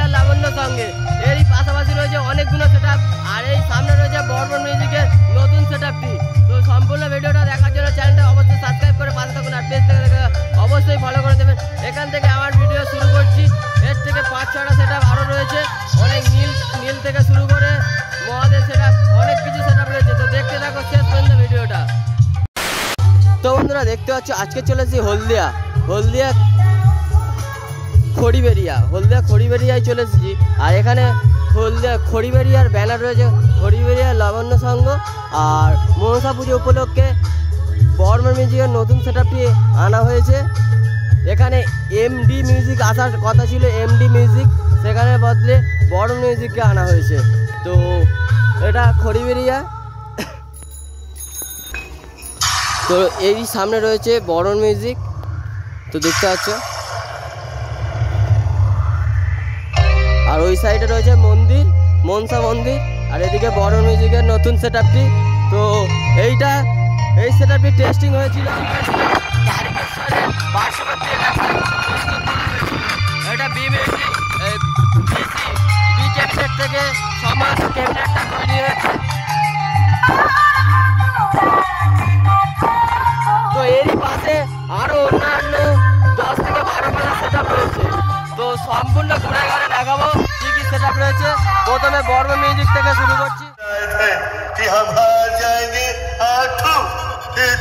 আর লাবণ্য সঙ্গে। এরই পাশাপাশি রয়েছে অনেকগুলো সেটআপ, আর এই সামনে রয়েছে বর্মন মিউজিকের নতুন সেটআপটি। তো সম্পূর্ণ ভিডিওটা দেখার জন্য চ্যানেলটা অবশ্যই সাবস্ক্রাইব করে পাশে থাকুন, আর পেজ থেকে দেখে অবশ্যই ফলো করে দেবেন। এখান থেকে আমার ভিডিও শুরু করছি। এর থেকে 5-6টা সেটআপ আরও রয়েছে, অনেক নীল থেকে শুরু করে মহাদেব সেটআপ, অনেক কিছু সেটআপ রয়েছে। তো দেখতে থাকো শেষ পর্যন্ত ভিডিওটা। তো বন্ধুরা দেখতে পাচ্ছ আজকে চলেছি হলদিয়া খড়িবেড়িয়ায় চলে এসেছি। আর এখানে হলদিয়া খড়িবেড়িয়ার ব্যানার রয়েছে, খড়িবেড়িয়ার লাবণ্য সংঘ। আর মনসা পুজো উপলক্ষে বর্মন মিউজিকের নতুন সেটআপটি আনা হয়েছে। এখানে এমডি মিউজিক আসার কথা ছিল, এমডি মিউজিক, সেখানে বদলে বর্মন মিউজিককে আনা হয়েছে। তো এটা খড়িবেড়িয়া। তো এই সামনে রয়েছে বর্মন মিউজিক, তো দেখতে পাচ্ছ। আর ওই সাইডে রয়েছে মনসা মন্দির, আর এদিকে বর্মন মিউজিকের নতুন সেটআপটি। তো এই সেটআপটি টেস্টিং হয়েছিল এটা বি ক্যাবিনেট থেকে সমস্ত ক্যাবিনেটটা তৈরি হয়েছে। তো এরই পাশে আরো অন্যান্য 10 থেকে 12 সেটআপ রয়েছে। তো সম্পূর্ণ ঘুরে দেখাবো কি কি সেটআপ রয়েছে। প্রথমে বর্মন মিউজিক থেকে শুরু করছি।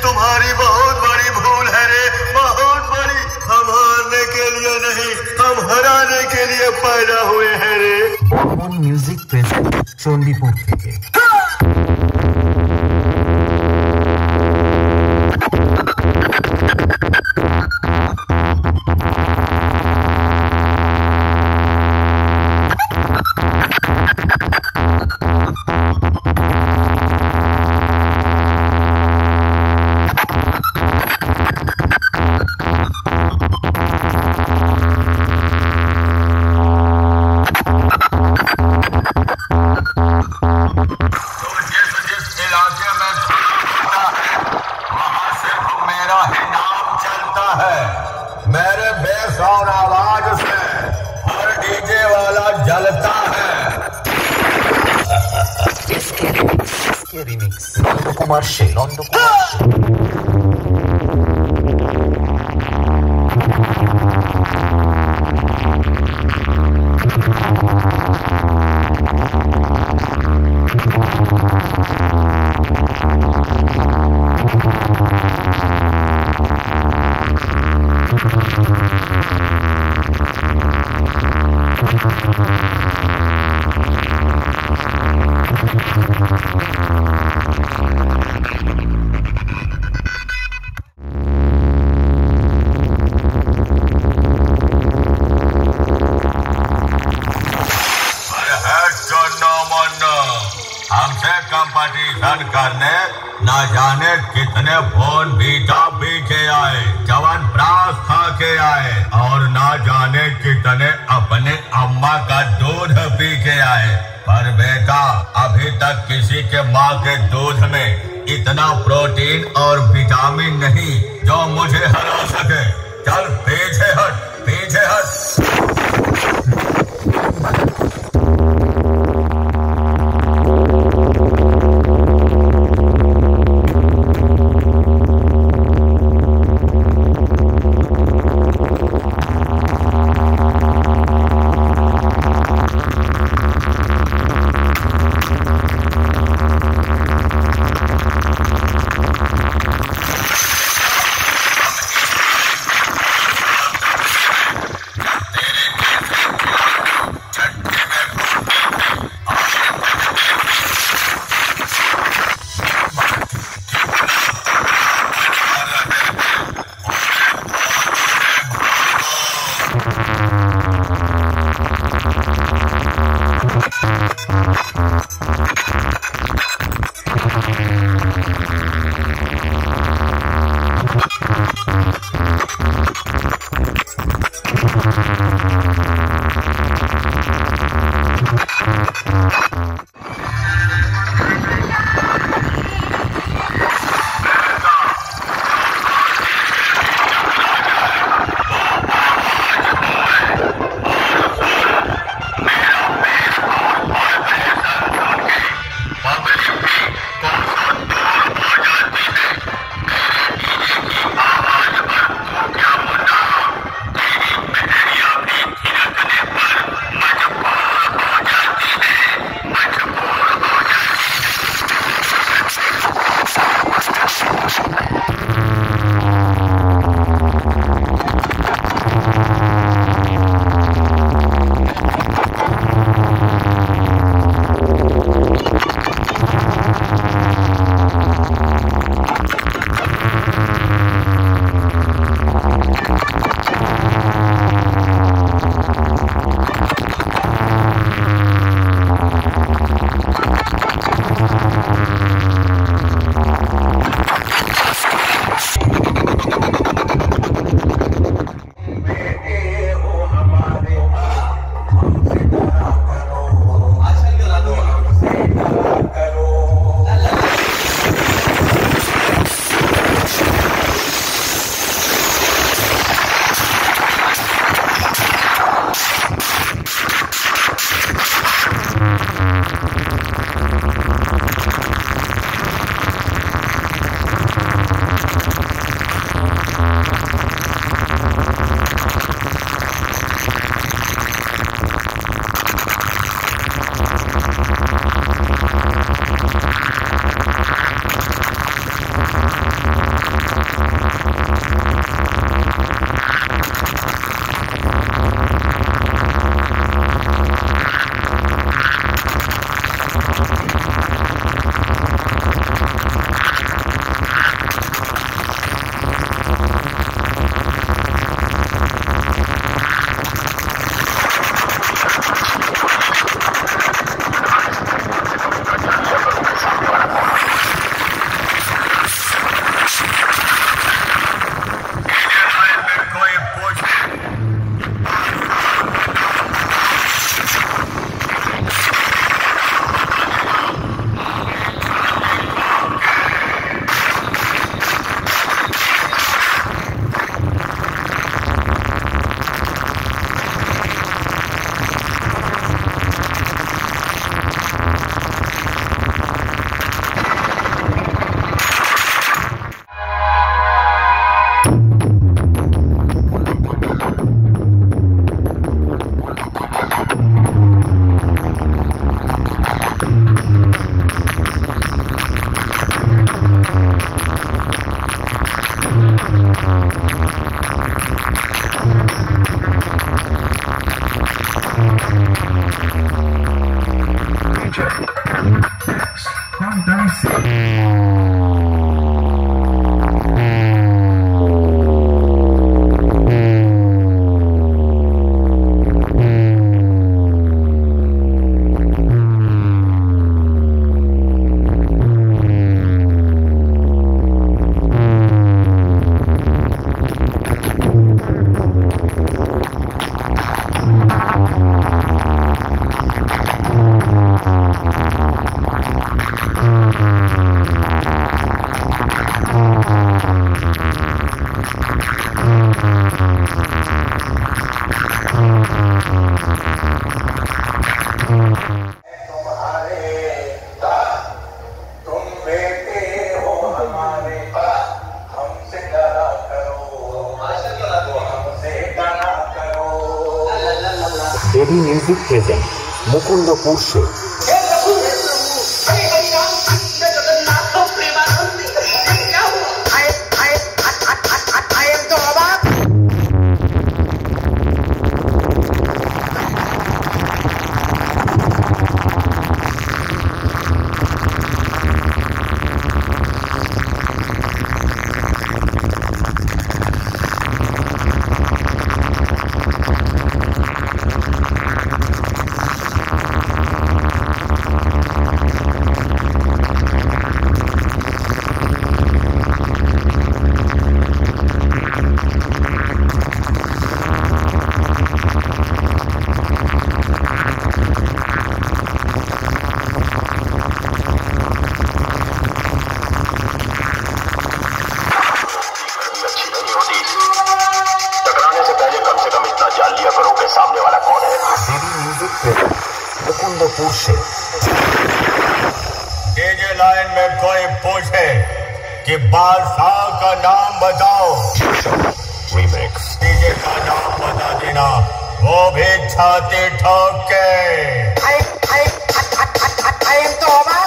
तुम्हारी बहुत बड़ी भूल है रे, बहुत बड़ी। हम हारने के लिए नहीं, हम हराने के लिए पैदा हुए हैं रे। বর্মন মিউজিক প্রেজেন্ট চণ্ডীপুর থেকে। मेरे बेस और आवाज से हर डीजे वाला जलता है। इसके रिमिक्स नंद कुमार से। हमसे कंपटीशन करने न जाने कितने फोन बीचे आए, जवान प्रास खा के आए, और न जाने कितने अपने अम्मा का दूध पी के आए। पर बेटा अभी तक किसी के माँ के दूध में इतना प्रोटीन और विटामिन नहीं जो मुझे हरा सके। चल पीछे हट। Baby Music present Mukundapur Show. सामने वाला कौन है? Baby Music present Mukundapur Show. DJ line में कोई पूछे कि बादशाह का नाम बताओ, Remix. डीजे का नाम बता देना, वो भी छाती ठोक के। I am Thomas.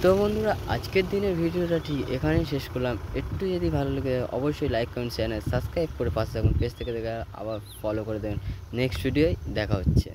তো বন্ধুরা আজকের দিনের ভিডিওটা ঠিক এখানেই শেষ করলাম। একটু যদি ভালো লাগে অবশ্যই লাইক কমেন্ট চ্যানেল সাবস্ক্রাইব করে পাশে থাকুন, পেজ থেকে দেখে আবার ফলো করে দেবেন। নেক্সট ভিডিওয় দেখা হচ্ছে।